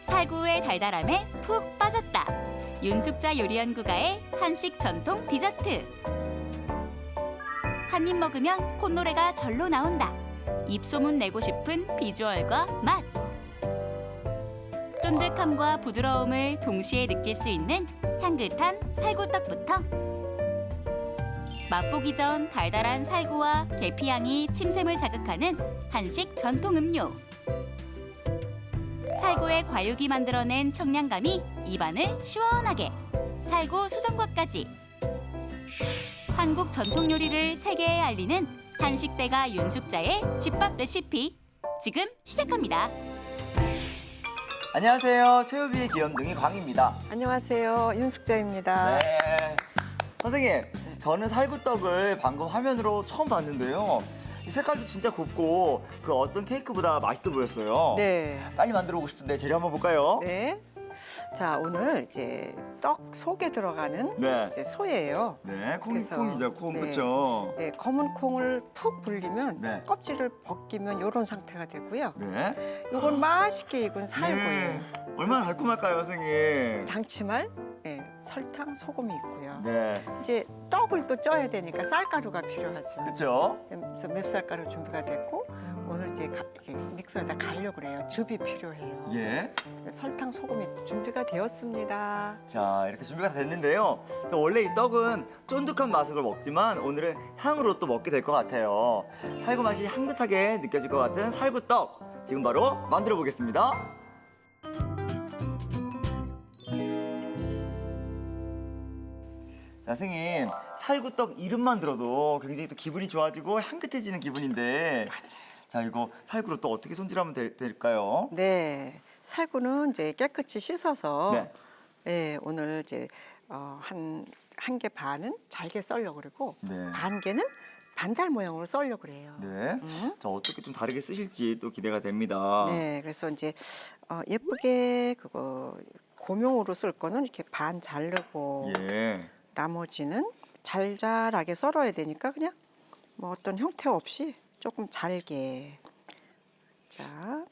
살구의 달달함에 푹 빠졌다. 윤숙자 요리연구가의 한식 전통 디저트. 한 입 먹으면 콧노래가 절로 나온다. 입소문 내고 싶은 비주얼과 맛. 쫀득함과 부드러움을 동시에 느낄 수 있는 향긋한 살구떡부터 맛보기 전 달달한 살구와 계피향이 침샘을 자극하는 한식 전통 음료. 살구의 과육이 만들어낸 청량감이 입안을 시원하게. 살구 수정과까지. 한국 전통 요리를 세계에 알리는 한식대가 윤숙자의 집밥 레시피. 지금 시작합니다. 안녕하세요. 최우비의 귀염둥이 광입니다. 안녕하세요. 윤숙자입니다. 네. 선생님, 저는 살구떡을 방금 화면으로 처음 봤는데요. 이 색깔도 진짜 곱고 그 어떤 케이크보다 맛있어 보였어요. 네. 빨리 만들어 보고 싶은데 재료 한번 볼까요? 네. 자, 오늘 이제 떡 속에 들어가는 네. 이제 소예요. 네, 그래서, 콩이죠, 콩. 네. 그렇죠? 네, 검은 콩을 푹 불리면 네. 껍질을 벗기면 이런 상태가 되고요. 네. 요건 맛있게 익은 살구예요. 네. 얼마나 달콤할까요, 선생님? 당치말, 네, 설탕, 소금이 있고요. 네. 이제 떡을 또 쪄야 되니까 쌀가루가 필요하죠. 그렇죠? 그래서 맵쌀가루 준비가 됐고 오늘 이제 이렇게 믹서에다 가려고 그래요. 즙이 필요해요. 예. 설탕, 소금이 준비가 되었습니다. 자, 이렇게 준비가 다 됐는데요. 자, 원래 이 떡은 쫀득한 맛으로 먹지만 오늘은 향으로 또 먹게 될 것 같아요. 살구 맛이 향긋하게 느껴질 것 같은 살구떡. 지금 바로 만들어 보겠습니다. 자, 선생님, 살구떡 이름만 들어도 굉장히 또 기분이 좋아지고 향긋해지는 기분인데. 맞아요. 자, 이거 살구를 또 어떻게 손질하면 될까요? 네, 살구는 이제 깨끗이 씻어서 네. 예, 오늘 이제 한 개 반은 잘게 썰려고 그러고 네. 반 개는 반달 모양으로 썰려고 그래요. 네. 자, 어떻게 좀 다르게 쓰실지 또 기대가 됩니다. 네, 그래서 이제 예쁘게 그거 고명으로 쓸 거는 이렇게 반 자르고 예. 나머지는 잘잘하게 썰어야 되니까 그냥 뭐 어떤 형태 없이 조금 잘게. 자,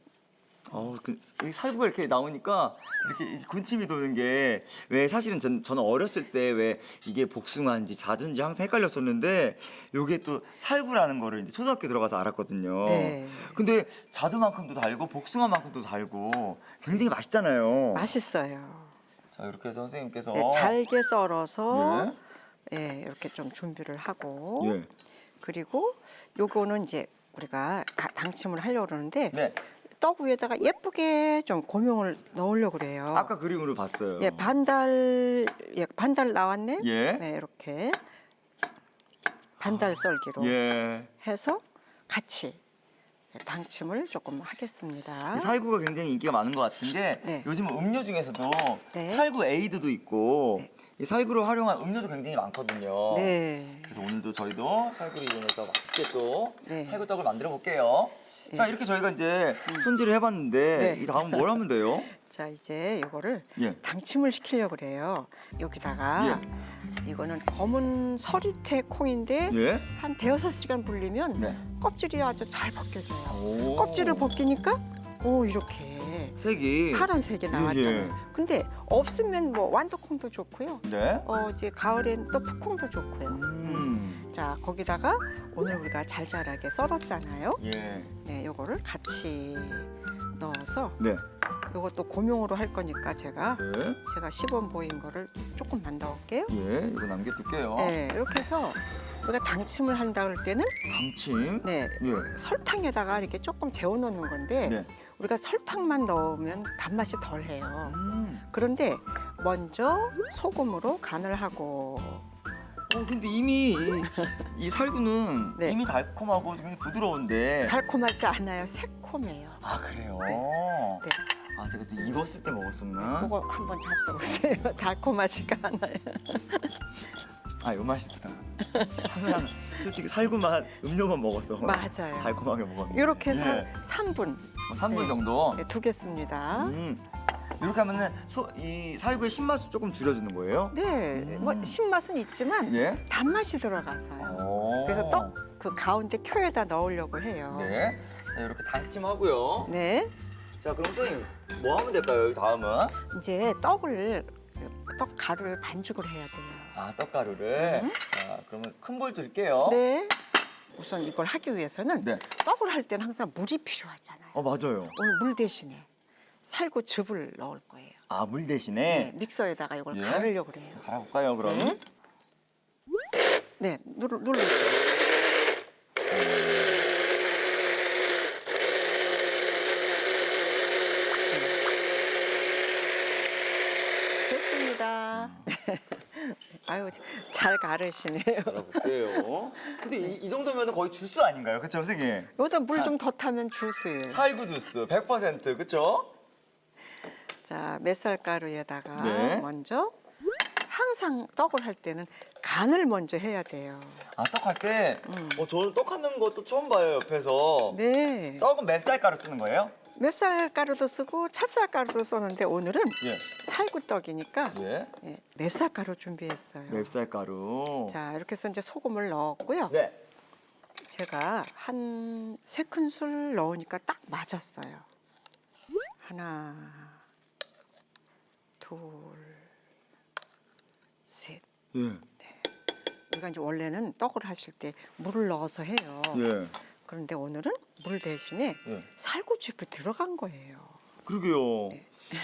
이 살구가 이렇게 나오니까 이렇게 군침이 도는 게 왜 사실은 저는 어렸을 때 왜 이게 복숭아인지 자두인지 항상 헷갈렸었는데 요게 또 살구라는 거를 이제 초등학교 들어가서 알았거든요. 네. 근데 자두만큼도 달고 복숭아만큼도 달고 굉장히 맛있잖아요. 맛있어요. 자, 이렇게 해서 선생님께서 네, 잘게 썰어서 예, 이렇게 좀 준비를 하고 예. 그리고 요거는 이제 우리가 당침을 하려고 그러는데 네. 떡 위에다가 예쁘게 좀 고명을 넣으려고 그래요. 아까 그림으로 봤어요. 예, 반달 나왔네요. 예. 네, 이렇게 반달 썰기로 예. 해서 같이 당침을 조금 하겠습니다. 이 살구가 굉장히 인기가 많은 것 같은 게 네. 요즘 음료 중에서도 네. 살구 에이드도 있고 네. 이 살구를 활용한 음료도 굉장히 많거든요. 네. 그래서 오늘도 저희도 살구를 이용해서 맛있게 또 네. 살구떡을 만들어 볼게요. 네. 자, 이렇게 저희가 이제 손질을 해봤는데 네. 이 다음 뭘 하면 돼요? 자, 이제 이거를 예. 당침을 시키려고 그래요. 여기다가 이거는 검은 서리태 콩인데 예. 한 대여섯 시간 불리면 네. 껍질이 아주 잘 벗겨져요. 오. 껍질을 벗기니까 이렇게 색이 파란색이 나왔잖아요. 근데 없으면 뭐 완두콩도 좋고요. 네. 이제 가을엔 또 풋콩도 좋고요. 자, 거기다가 오늘 우리가 잘잘하게 썰었잖아요. 예. 네, 요거를 같이 넣어서 네. 요것도 고명으로 할 거니까 제가 네. 시범 보인 거를 조금만 넣을게요. 예. 이거 남겨둘게요. 네, 이렇게 해서 우리가 당침을 한다 그럴 때는 당침. 네, 예. 설탕에다가 이렇게 조금 재워 놓는 건데 네. 우리가 설탕만 넣으면 단맛이 덜해요. 음. 그런데 먼저 소금으로 간을 하고 근데 이미 이 살구는 네. 이미 달콤하고 굉장히 부드러운데. 달콤하지 않아요. 새콤해요. 아, 그래요? 네. 아, 제가 또 익었을 때 먹었었나? 그거 한번 잡숴보세요. 달콤하지가 않아요. 아, 요 맛있다. 항상 솔직히 살구만 음료만 먹었어. 맞아요. 달콤하게 먹었는데. 이렇게 해서 네. 3분 3분 네. 정도. 네, 두겠습니다. 이렇게 하면은 이 살구의 신맛을 조금 줄여주는 거예요? 네, 뭐 신맛은 있지만 예. 단맛이 들어가서요. 그래서 떡 그 가운데 켜에다 넣으려고 해요. 네. 자, 이렇게 당침하고요. 네. 자, 그럼 선생님 뭐 하면 될까요? 여기 다음은? 이제 떡 가루를 반죽을 해야 돼요. 아, 떡가루를. 자, 그러면 큰 볼 드릴게요. 네. 우선 이걸 하기 위해서는 네. 떡을 할 때는 항상 물이 필요하잖아요. 맞아요. 오늘 물 대신에 살구즙을 넣을 거예요. 아, 물 네, 대신에 믹서에다가 이걸 예. 갈으려고 그래요. 갈아볼까요, 그럼? 네. 네, 눌러주세요. 됐습니다. 아유, 잘 가르시네요. 갈아볼게요. 근데 이 정도면 거의 주스 아닌가요? 그쵸, 선생님? 여기다 물 자. 좀 더 타면 주스예요. 살구 주스 100% 그쵸? 자, 맵쌀가루에다가 네. 먼저 항상 떡을 할 때는 간을 먼저 해야 돼요. 아, 떡할 때? 저는 떡하는 것도 처음 봐요, 옆에서. 네. 떡은 맵쌀가루 쓰는 거예요? 맵쌀가루도 쓰고 찹쌀가루도 썼는데 오늘은 예. 살구떡이니까 예. 예, 맵쌀가루 준비했어요. 맵쌀가루. 자, 이렇게 해서 이제 소금을 넣었고요. 네. 제가 한 3큰술 넣으니까 딱 맞았어요. 하나, 둘, 셋. 예. 우리가 이제 원래는 떡을 하실 때 물을 넣어서 해요. 예. 그런데 오늘은 물 대신에 예. 살구즙이 들어간 거예요. 그러게요.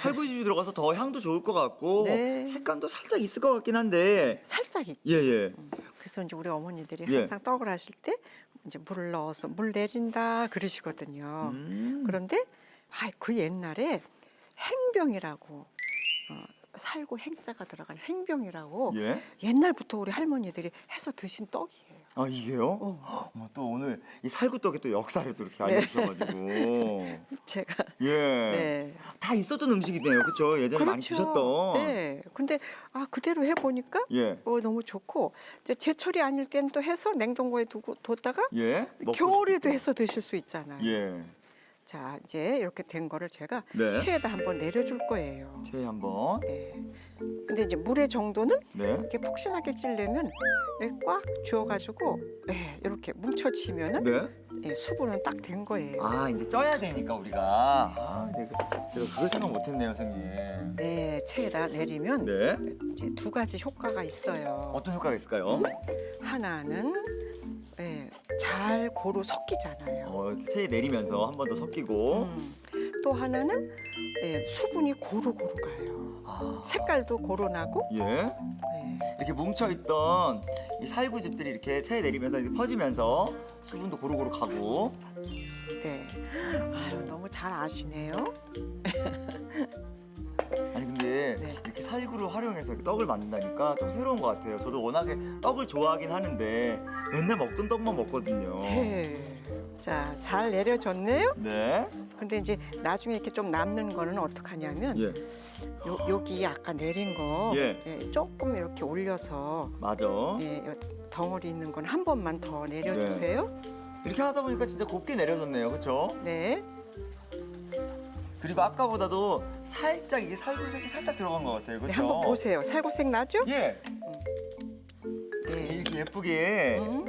살구즙이 들어가서 더 향도 좋을 것 같고 네. 색감도 살짝 있을 것 같긴 한데. 살짝 있죠. 예, 예. 그래서 이제 우리 어머니들이 예. 항상 떡을 하실 때 이제 물을 넣어서 물 내린다 그러시거든요. 음. 그런데 그 옛날에 행병이라고 살구 행자가 들어간 행병이라고 예. 옛날부터 우리 할머니들이 해서 드신 떡이에요. 아, 이게요? 또 오늘 이 살구떡의 또 역사를 또 이렇게 알려주셔가지고. 제가 예. 네. 다 있었던 음식이네요. 그렇죠? 예전에 많이 드셨던. 네. 근데 그대로 해 보니까 예. 너무 좋고 이제 제철이 아닐 땐 또 해서 냉동고에 뒀다가 예. 먹고 겨울에도 싶고. 해서 드실 수 있잖아요. 예. 자, 이제 이렇게 된 거를 제가 네. 체에다 한번 내려줄 거예요. 체에 한번. 네. 근데 이제 물의 정도는 네. 이렇게 폭신하게 찌려면 이렇게 꽉 쥐어가지고 이렇게 뭉쳐지면은 네. 수분은 딱 된 거예요. 아, 이제 쪄야 되니까 우리가. 아, 제가 그걸 생각 못했네요, 선생님. 네, 체에다 내리면 네. 이제 두 가지 효과가 있어요. 어떤 효과가 있을까요? 하나는 잘 고루 섞이잖아요. 이렇게 체에 내리면서 한 번 더 섞이고. 또 하나는 수분이 고루고루 가요. 아, 색깔도 고루 나고. 예. 네. 이렇게 뭉쳐있던 이 살구즙들이 이렇게 체에 내리면서 이제 퍼지면서 수분도 고루고루 가고. 네. 아유, 너무 잘 아시네요. 아니 근데 네. 이렇게 살구를 활용해서 이렇게 떡을 만든다니까 좀 새로운 것 같아요. 저도 워낙에 떡을 좋아하긴 하는데 맨날 먹던 떡만 먹거든요. 네. 자, 잘 내려졌네요. 네. 근데 이제 나중에 이렇게 좀 남는 거는 어떡하냐면 예. 여기 아까 내린 거 예. 조금 이렇게 올려서 맞아. 요 덩어리 있는 건 한 번만 더 내려주세요. 이렇게 하다 보니까 진짜 곱게 내려졌네요. 그렇죠? 네. 그리고 아까보다도 살짝 이게 살구색이 살짝 들어간 것 같아요. 네, 그렇죠? 한번 보세요. 살구색 나죠? 예. 네. 이렇게 예쁘게 음,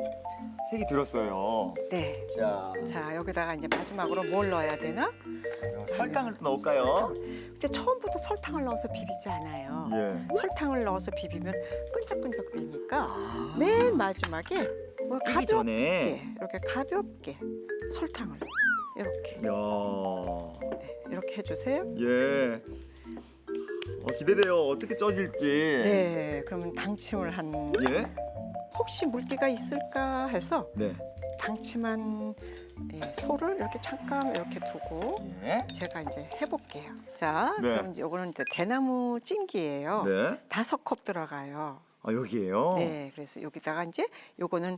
색이 들었어요. 네. 자, 자, 여기다가 이제 마지막으로 뭘 넣어야 되나? 설탕을 또 넣을까요? 근데 처음부터 설탕을 넣어서 비비지 않아요. 예. 설탕을 넣어서 비비면 끈적끈적 되니까 아, 맨 마지막에 뭐 찌기 가볍게 전에. 이렇게 가볍게 설탕을 이렇게 이렇게 해주세요. 예. 기대돼요. 어떻게 쪄질지. 네, 그러면 당침을 한 예. 혹시 물기가 있을까 해서 네. 당침한 소를 이렇게 잠깐 이렇게 두고 예. 제가 이제 해볼게요. 자, 네. 그럼 이제 이거는 이제 대나무 찜기예요. 네. 5컵 들어가요. 아, 여기에요? 네, 그래서 여기다가 이제 요거는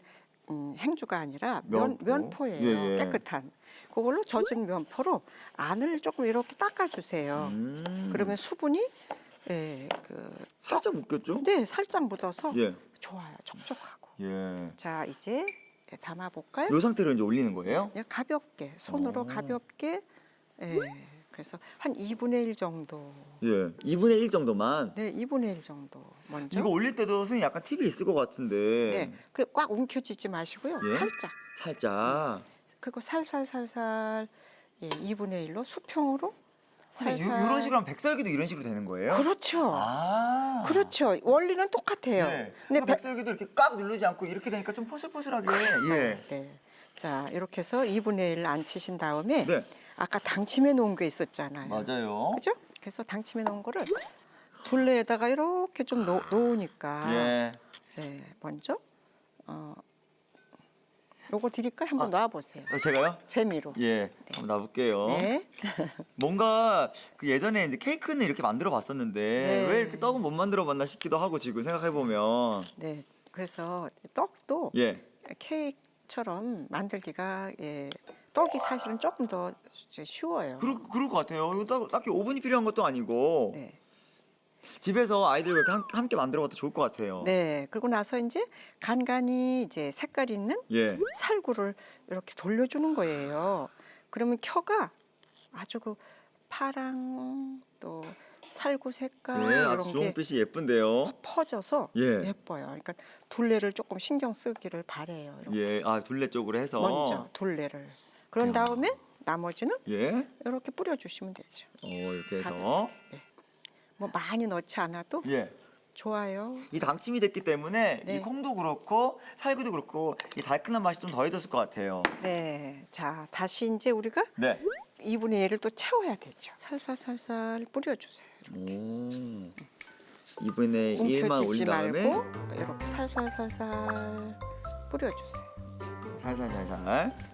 행주가 아니라 면포. 면포예요. 예, 예. 깨끗한. 그걸로 젖은 면포로 안을 조금 이렇게 닦아주세요. 그러면 수분이 예, 그 살짝 묶였죠? 네, 살짝 묻어서 예. 좋아요. 촉촉하고. 예. 자, 이제 담아 볼까요? 이 상태로 이제 올리는 거예요? 그냥 가볍게 손으로 오. 가볍게. 예. 그래서 한 2분의 1 정도. 예. 2분의 1 정도만. 네, 2분의 1 정도 먼저. 이거 올릴 때도 선생님 약간 팁이 있을 것 같은데. 네, 꽉 움켜쥐지 마시고요. 예? 살짝. 살짝. 그리고 살살 예, 2분의 1로 수평으로 선생님 살살. 이런 식으로 하면 백설기도 이런 식으로 되는 거예요? 그렇죠. 아. 그렇죠. 원리는 똑같아요. 네. 근데 그 백설기도 이렇게 꽉 누르지 않고 이렇게 되니까 좀 포슬포슬하게. 예. 네. 자, 이렇게 해서 2분의 1을 안 치신 다음에 네. 아까 당침해 놓은 게 있었잖아요. 맞아요. 그죠? 그래서 당침해 놓은 거를 둘레에다가 이렇게 좀 놓으니까 예. 네, 먼저 요거 드릴까요? 한번 놔 보세요. 제가요? 재미로. 예. 한번 놔볼게요. 네. 뭔가 그 예전에 이제 케이크는 이렇게 만들어 봤었는데 네. 왜 이렇게 떡은 못 만들어 봤나 싶기도 하고 지금 생각해 보면 네. 그래서 떡도 예. 케이크처럼 만들기가 떡이 사실은 조금 더 쉬워요. 그럴 것 같아요. 이거 딱히 오븐이 필요한 것도 아니고 네. 집에서 아이들과 이렇게 함께 만들어 봐도 좋을 것 같아요. 네. 그리고 나서 이제 간간히 이제 색깔 있는 예. 살구를 이렇게 돌려주는 거예요. 그러면 켜가 아주 그 파랑 또 살구 색깔 예, 이런 아주 게 주홍빛이 예쁜데요. 퍼져서 예. 예뻐요. 그러니까 둘레를 조금 신경 쓰기를 바래요. 이렇게. 예. 아, 둘레 쪽으로 해서 먼저 둘레를. 그런 다음에 나머지는 예. 이렇게 뿌려주시면 되죠. 이렇게 해서 뭐 많이 넣지 않아도 예. 좋아요. 이 당침이 됐기 때문에 네. 이 콩도 그렇고 살구도 그렇고 이 달큰한 맛이 좀 더해졌을 것 같아요. 네. 자, 다시 이제 우리가 네. 2분의 1을 또 채워야 되죠. 살살 뿌려주세요. 오. 2분의 1만 올린 움켜쥐지 다음에 말고 이렇게 살살 뿌려주세요. 살살.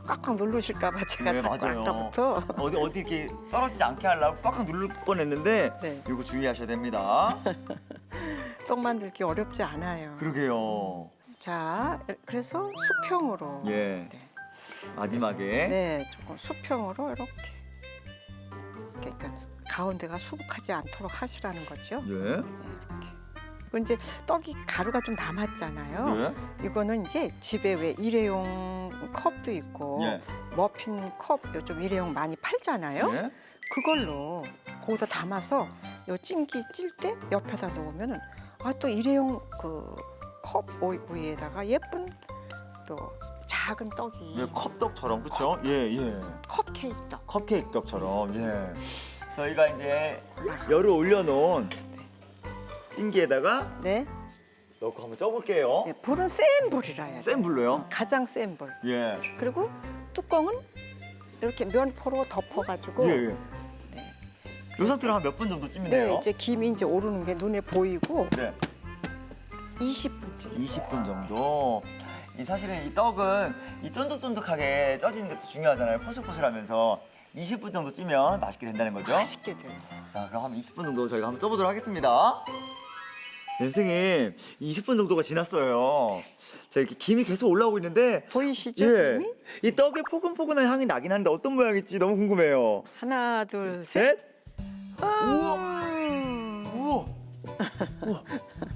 꽉꽉 누르실까봐 제가 네, 자꾸 맞아요. 아까부터. 어디 이렇게 떨어지지 않게 하려고 꽉꽉 누를 뻔했는데 네. 이거 주의하셔야 됩니다. 떡 만들기 어렵지 않아요. 그러게요. 자, 그래서 수평으로. 예. 네. 마지막에 네, 조금 수평으로 이렇게. 그러니까 가운데가 수북하지 않도록 하시라는 거죠. 예. 네, 이렇게. 그리고 이제 떡이 가루가 좀 남았잖아요. 예. 이거는 이제 집에 왜 일회용 컵도 있고 예. 머핀 컵 요즘 일회용 많이 팔잖아요. 예. 그걸로 거기다 담아서 요 찜기 찔 때 옆에다 놓으면은 또 일회용 그 컵 위에다가 예쁜 또 작은 떡이 예, 컵떡처럼 그렇죠? 예, 예. 컵케이크 떡. 컵케이크 떡처럼. 예. 저희가 이제 열을 올려놓은 찜기에다가 네. 넣고 한번 쪄볼게요. 네, 불은 센 불이라 해야 돼요. 센 불로요? 가장 센 불. 예. 그리고 뚜껑은 이렇게 면포로 덮어가지고 예, 예. 네. 이 상태로 한 몇 분 정도 찌면 네, 돼요? 이제 김이 이제 오르는 게 눈에 보이고 네. 20분쯤. 20분 정도. 이 사실은 이 떡은 이 쫀득쫀득하게 쪄지는 것도 중요하잖아요. 포슬포슬하면서 20분 정도 찌면 맛있게 된다는 거죠. 맛있게 돼요. 자, 그럼 한 20분 정도 저희가 한번 쪄보도록 하겠습니다. 네, 선생님, 20분 정도가 지났어요. 자, 이렇게 김이 계속 올라오고 있는데 보이시죠? 예, 김이? 이 떡에 포근포근한 향이 나긴 하는데 어떤 모양일지 너무 궁금해요. 하나, 둘, 셋. 셋. 우와. 우와. 우와.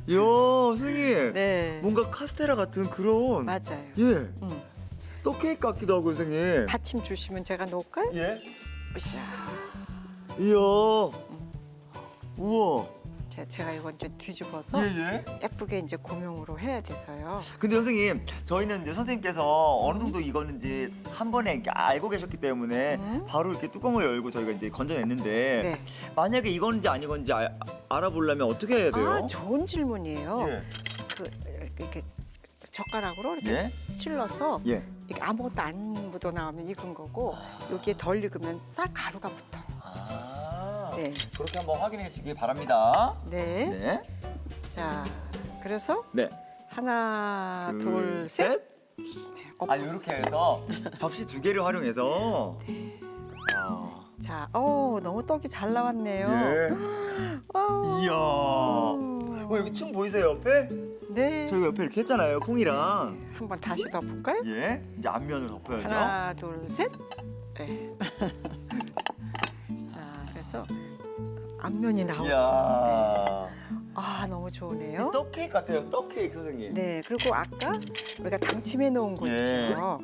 이야, 선생님. 네. 뭔가 카스테라 같은 그런 맞아요. 예, 떡 케이크 같기도 하고 선생님. 받침 주시면 제가 놓을까요? 예. 으쌰. 이야. 우와. 제가 이건 좀 뒤집어서 예예. 예쁘게 이제 고명으로 해야 돼서요. 근데 선생님, 저희는 이제 선생님께서 어느 정도 익었는지 한 번에 이렇게 알고 계셨기 때문에 바로 이렇게 뚜껑을 열고 저희가 이제 건져냈는데 네. 만약에 익었는지 안 익었는지 알아보려면 어떻게 해야 돼요? 아, 좋은 질문이에요. 예. 이렇게 젓가락으로 이렇게 예. 찔러서 예. 이렇게 아무것도 안 묻어 나오면 익은 거고 여기에 덜 익으면 쌀 가루가 붙어요. 아. 네. 그렇게 한번 확인해 주시기 바랍니다. 네. 네. 자, 그래서 네. 하나, 둘, 셋. 네, 아, 엎었어요. 이렇게 해서 접시 2개를 활용해서. 자, 너무 떡이 잘 나왔네요. 예. 아우. 이야. 여기 층 보이세요 옆에? 네. 저희가 옆에 이렇게 했잖아요, 콩이랑. 한번 다시 덮을까요? 예. 이제 앞면을 덮어야죠. 하나, 둘, 셋. 네. 자, 그래서 앞면이 나오고. 이야. 아 너무 좋으네요. 떡 케이크 같아요. 떡 케이크 선생님. 네, 그리고 아까 우리가 당침해 놓은 거 예. 있죠.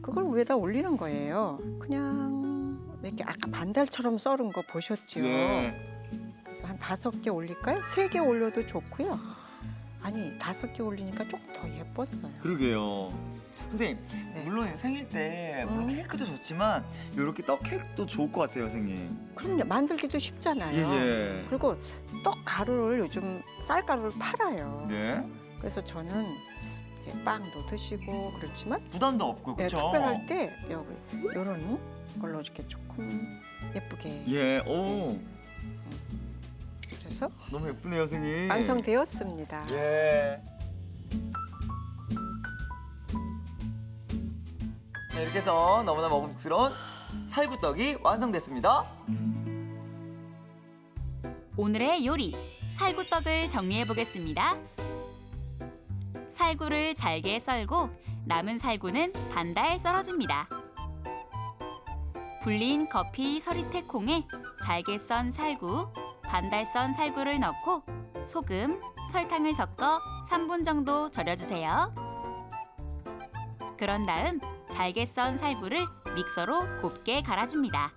그걸 위에다 올리는 거예요. 그냥 이렇게 아까 반달처럼 썰은 거 보셨죠? 예. 그래서 한 5개 올릴까요? 3개 올려도 좋고요. 아니 5개 올리니까 조금 더 예뻤어요. 그러게요. 선생님, 네. 물론 생일 때 물론 음. 케이크도 좋지만 이렇게 떡 케이크도 좋을 것 같아요, 선생님. 그럼요, 만들기도 쉽잖아요. 예. 그리고 떡 가루를 요즘 쌀가루를 팔아요. 네. 그래서 저는 이제 빵도 드시고 그렇지만 부담도 없고 네, 그렇죠. 특별할 때 여기 이런 걸로 이렇게 조금 예쁘게 예. 오. 그래서 너무 예쁘네요, 선생님. 완성되었습니다. 예. 네, 이렇게 해서 너무나 먹음직스러운 살구떡이 완성됐습니다. 오늘의 요리 살구떡을 정리해 보겠습니다. 살구를 잘게 썰고 남은 살구는 반달 썰어줍니다. 불린 커피 서리태 콩에 잘게 썬 살구, 반달 썬 살구를 넣고 소금, 설탕을 섞어 3분 정도 절여주세요. 그런 다음 잘게 썬 살구를 믹서로 곱게 갈아줍니다.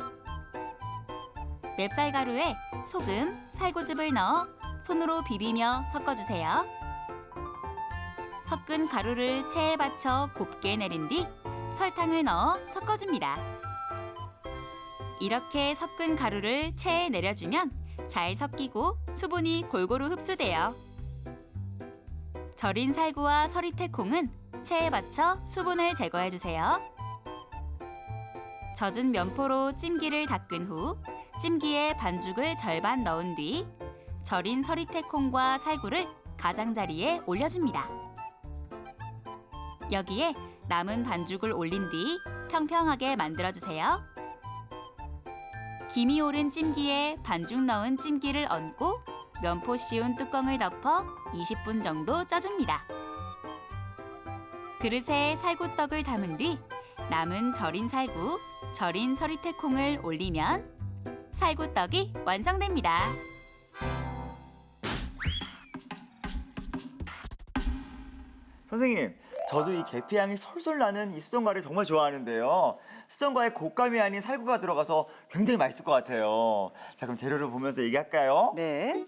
맵쌀 가루에 소금, 살구즙을 넣어 손으로 비비며 섞어주세요. 섞은 가루를 체에 받쳐 곱게 내린 뒤 설탕을 넣어 섞어줍니다. 이렇게 섞은 가루를 체에 내려주면 잘 섞이고 수분이 골고루 흡수돼요. 절인 살구와 서리태 콩은 체에 받쳐 수분을 제거해주세요. 젖은 면포로 찜기를 닦은 후 찜기에 반죽을 절반 넣은 뒤 절인 서리태 콩과 살구를 가장자리에 올려줍니다. 여기에 남은 반죽을 올린 뒤 평평하게 만들어주세요. 김이 오른 찜기에 반죽 넣은 찜기를 얹고 면포 씌운 뚜껑을 덮어 20분 정도 쪄줍니다. 그릇에 살구떡을 담은 뒤 남은 절인 살구, 절인 서리태 콩을 올리면 살구떡이 완성됩니다. 선생님, 저도 이 계피향이 솔솔 나는 이 수정과를 정말 좋아하는데요. 수정과에 곶감이 아닌 살구가 들어가서 굉장히 맛있을 것 같아요. 자, 그럼 재료를 보면서 얘기할까요? 네,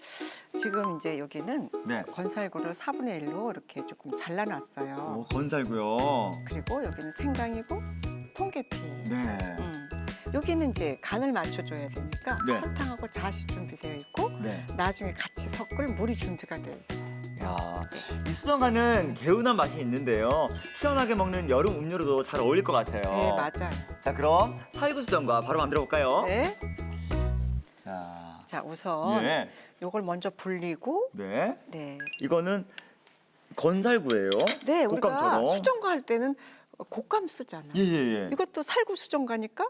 지금 이제 여기는 네. 건살구를 4분의 1로 이렇게 조금 잘라놨어요. 건살구요. 그리고 여기는 생강이고 통계피. 네. 여기는 이제 간을 맞춰줘야 되니까 네. 설탕하고 잣이 준비되어 있고 네. 나중에 같이 섞을 물이 준비가 되어 있어요. 야, 이 수정과는 개운한 맛이 있는데요. 시원하게 먹는 여름 음료로도 잘 어울릴 것 같아요. 네, 맞아요. 자, 그럼 살구 수정과 바로 만들어 볼까요? 네. 자, 자, 우선 네. 요걸 먼저 불리고 네. 네. 이거는 건살구예요. 네, 우리가 곶감처럼. 수정과 할 때는 곶감 쓰잖아요. 예, 예, 예. 이것도 살구 수정과니까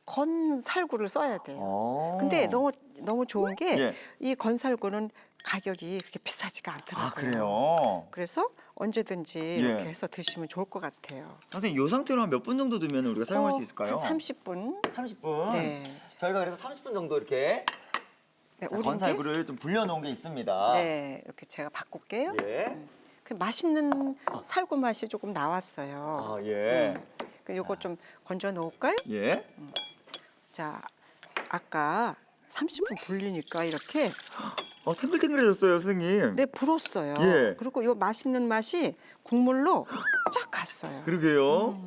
건살구를 써야 돼요. 근데 너무 좋은 게 이 예. 건살구는 가격이 그렇게 비싸지가 않더라고요. 아, 그래요? 그래서 언제든지 예. 이렇게 해서 드시면 좋을 것 같아요. 선생님, 이 상태로 한 몇 분 정도 두면 우리가 사용할 수 있을까요? 한 30분. 30분? 네. 저희가 그래서 30분 정도 이렇게 네, 자, 우린 건살구를 좀 불려놓은 게 있습니다. 네, 이렇게 제가 바꿀게요. 예. 그 맛있는 살구 맛이 조금 나왔어요. 아, 예. 요거 좀 건져 놓을까요? 예. 자, 아까 30분 불리니까 이렇게 탱글탱글해졌어요, 선생님. 네, 불었어요. 예. 그리고 요 맛있는 맛이 국물로 쫙 갔어요. 그러게요.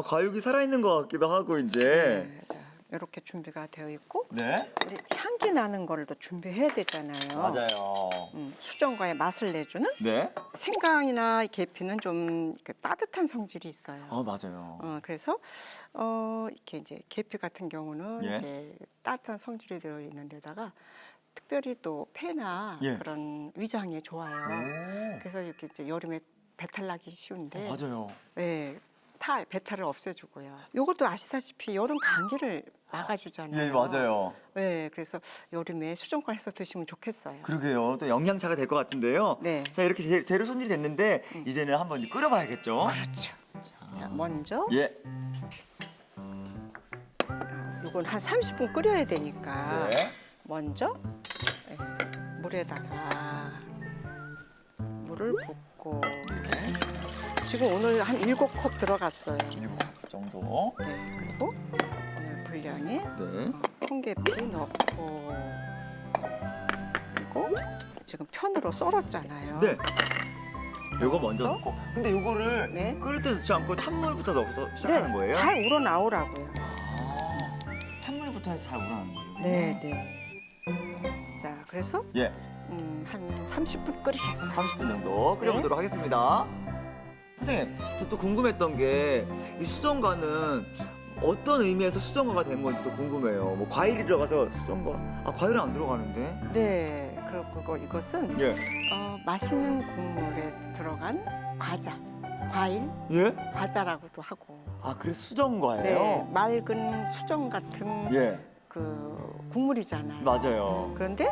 과육이 살아있는 것 같기도 하고, 이제. 네, 자, 이렇게 준비가 되어 있고 네. 우리 향기 나는 거를 또 준비해야 되잖아요. 맞아요. 수정과의 맛을 내주는 네. 생강이나 계피는 좀 따뜻한 성질이 있어요. 맞아요. 그래서 이렇게 이제 계피 같은 경우는 예. 이제 따뜻한 성질이 들어 있는 데다가 특별히 또 폐나 예. 그런 위장에 좋아요. 오. 그래서 이렇게 이제 여름에 배탈 나기 쉬운데 맞아요. 네, 배탈을 없애주고요. 요것도 아시다시피 여름 감기를 막아주잖아요. 예, 맞아요. 네, 그래서 여름에 수정과 해서 드시면 좋겠어요. 그러게요. 또 영양차가 될 것 같은데요. 네. 자, 이렇게 재료 손질이 됐는데 이제는 한번 끓여봐야겠죠. 그렇죠. 자, 먼저 예. 요건 한 30분 끓여야 되니까 네. 먼저 물에다가 물을 붓고 지금 오늘 한 7컵 들어갔어요. 7컵 정도. 네, 그리고 오늘 분량에 네. 홍계피 넣고 그리고 지금 편으로 썰었잖아요. 네. 요거 먼저 넣어서? 넣고. 근데 요거를 네. 끓일 때 넣지 않고 찬물부터 넣어서 시작하는 거예요? 잘 우러 나오라고요. 아, 찬물부터 해서 잘 우러나는 거예요? 네, 네. 자, 그래서 예. 한 30분 끓이겠어요. 30분 정도 끓여보도록 하겠습니다. 선생님, 저 또 궁금했던 게 이 수정과는 어떤 의미에서 수정과가 된 건지도 궁금해요. 뭐 과일이 들어가서 수정과, 과일은 안 들어가는데. 네, 그리고 이것은 예. 맛있는 국물에 들어간 과자, 과일, 예? 과자라고도 하고. 그래서 수정과예요? 네, 맑은 수정 같은 예, 그 국물이잖아요. 맞아요. 그런데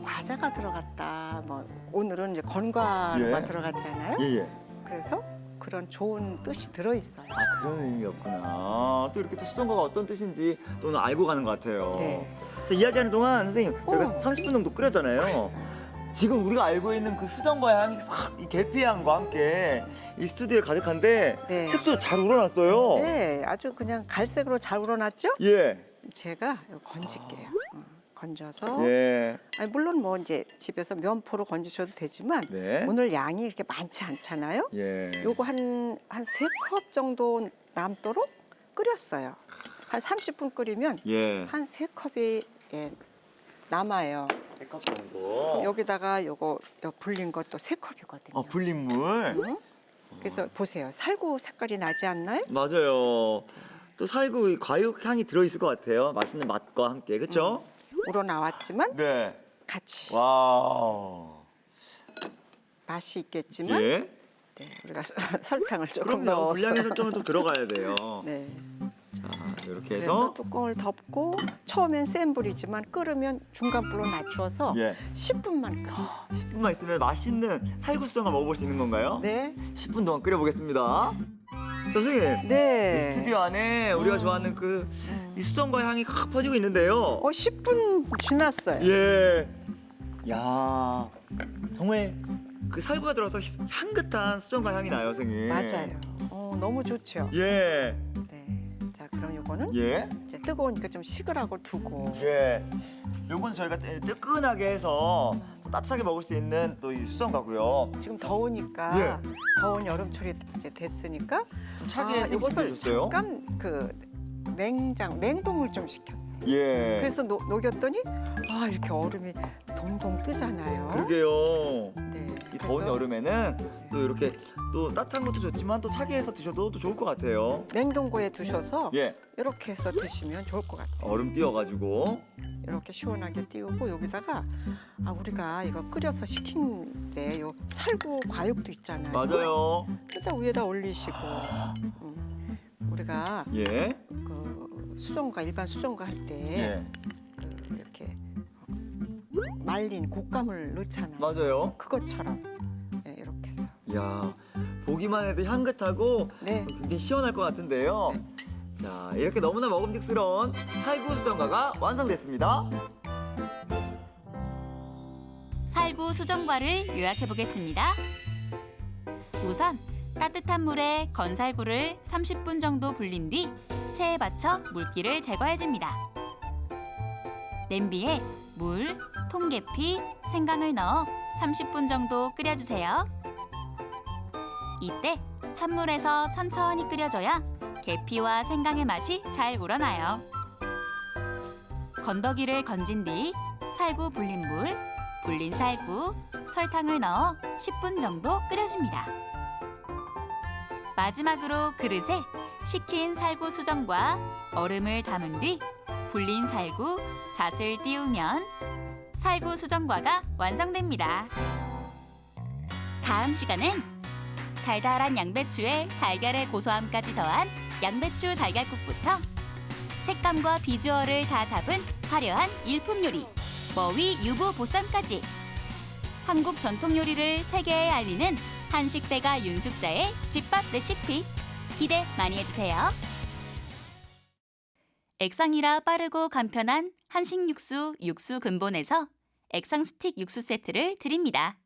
과자가 들어갔다. 뭐 오늘은 이제 건과가 예. 들어갔잖아요. 예, 예. 그래서 그런 좋은 뜻이 들어 있어요. 그런 의미였구나. 또 이렇게 또 수정과가 어떤 뜻인지 또 오늘 알고 가는 것 같아요. 네. 자, 이야기하는 동안 선생님, 저희가 오. 30분 정도 끓였잖아요. 그랬어요. 지금 우리가 알고 있는 그 수정과의 향이 싹 이 계피 향과 함께 이 스튜디오에 가득한데 네. 색도 잘 우러났어요. 네, 아주 그냥 갈색으로 잘 우러났죠? 예. 제가 이거 건질게요. 건져서. 예. 물론 뭐 이제 집에서 면포로 건지셔도 되지만 네. 오늘 양이 이렇게 많지 않잖아요. 예. 요거 한 3컵 정도 남도록 끓였어요. 한 30분 끓이면 예. 한 3컵이 남아요. 3컵 정도. 여기다가 요거 불린 것도 3컵이거든요. 불린 물. 그래서 보세요. 살구 색깔이 나지 않나요? 맞아요. 또 살구 이 과육 향이 들어 있을 것 같아요. 맛있는 맛과 함께. 그렇죠? 우러 나왔지만 네. 같이 와. 맛이 있겠지만 예. 네, 우리가 설탕을 조금 그럼요. 넣어서 분량의 설정은 좀 들어가야 돼요. 네. 자, 이렇게 그래서 해서 뚜껑을 덮고 처음엔 센 불이지만 끓으면 중간 불로 낮춰서 예. 10분만 끓여. 10분만 있으면 맛있는 살구 수정을 먹어볼 수 있는 건가요? 네. 10분 동안 끓여보겠습니다. 선생님, 네. 이 스튜디오 안에 우리가 좋아하는 그 이 수정과 향이 확 퍼지고 있는데요. 10분 지났어요. 예. 야, 정말 그 살구가 들어서 향긋한 수정과 향이 나요, 선생님. 맞아요. 너무 좋죠. 예. 네. 자, 그럼 요거는 예. 이제 뜨거우니까 좀 식으라고 두고. 예. 요건 저희가 뜨끈하게 해서 좀 따뜻하게 먹을 수 있는 또 이 수정과고요. 지금 더우니까 예. 더운 여름철이 이제 됐으니까 좀 차게 해서 이것을 준비해줬어요. 잠깐 그 냉동을 좀 시켰어요. 예. 그래서 녹였더니 이렇게 얼음이 동동 뜨잖아요. 그러게요. 네. 이 더운 그래서 여름에는 또 이렇게 또 따뜻한 것도 좋지만 또 차게 해서 드셔도 또 좋을 것 같아요. 냉동고에 두셔서 예. 이렇게 해서 드시면 좋을 것 같아요. 얼음 띄워가지고. 이렇게 시원하게 띄우고 여기다가 우리가 이거 끓여서 식힌데 요 살구 과육도 있잖아요. 맞아요. 그래서 위에다 올리시고 우리가 예. 그 수정과 일반 수정과 할 때 예. 그 이렇게 말린 곶감을 넣잖아요. 맞아요. 그것처럼 이렇게 해서. 야, 보기만 해도 향긋하고 네. 굉장히 시원할 것 같은데요. 자, 이렇게 너무나 먹음직스러운 살구 수정과가 완성됐습니다. 살구 수정과를 요약해 보겠습니다. 우선 따뜻한 물에 건살구를 30분 정도 불린 뒤 체에 받쳐 물기를 제거해 줍니다. 냄비에 물, 통계피, 생강을 넣어 30분 정도 끓여주세요. 이때 찬물에서 천천히 끓여줘야 계피와 생강의 맛이 잘 우러나요. 건더기를 건진 뒤 살구 불린 물, 불린 살구, 설탕을 넣어 10분 정도 끓여줍니다. 마지막으로 그릇에 식힌 살구 수정과 얼음을 담은 뒤 불린 살구, 잣을 띄우면 살구 수정과가 완성됩니다. 다음 시간은 달달한 양배추에 달걀의 고소함까지 더한 양배추 달걀국부터 색감과 비주얼을 다 잡은 화려한 일품 요리 머위 유부 보쌈까지 한국 전통 요리를 세계에 알리는 한식대가 윤숙자의 집밥 레시피 기대 많이 해주세요. 액상이라 빠르고 간편한 한식 육수 근본에서 액상 스틱 육수 세트를 드립니다.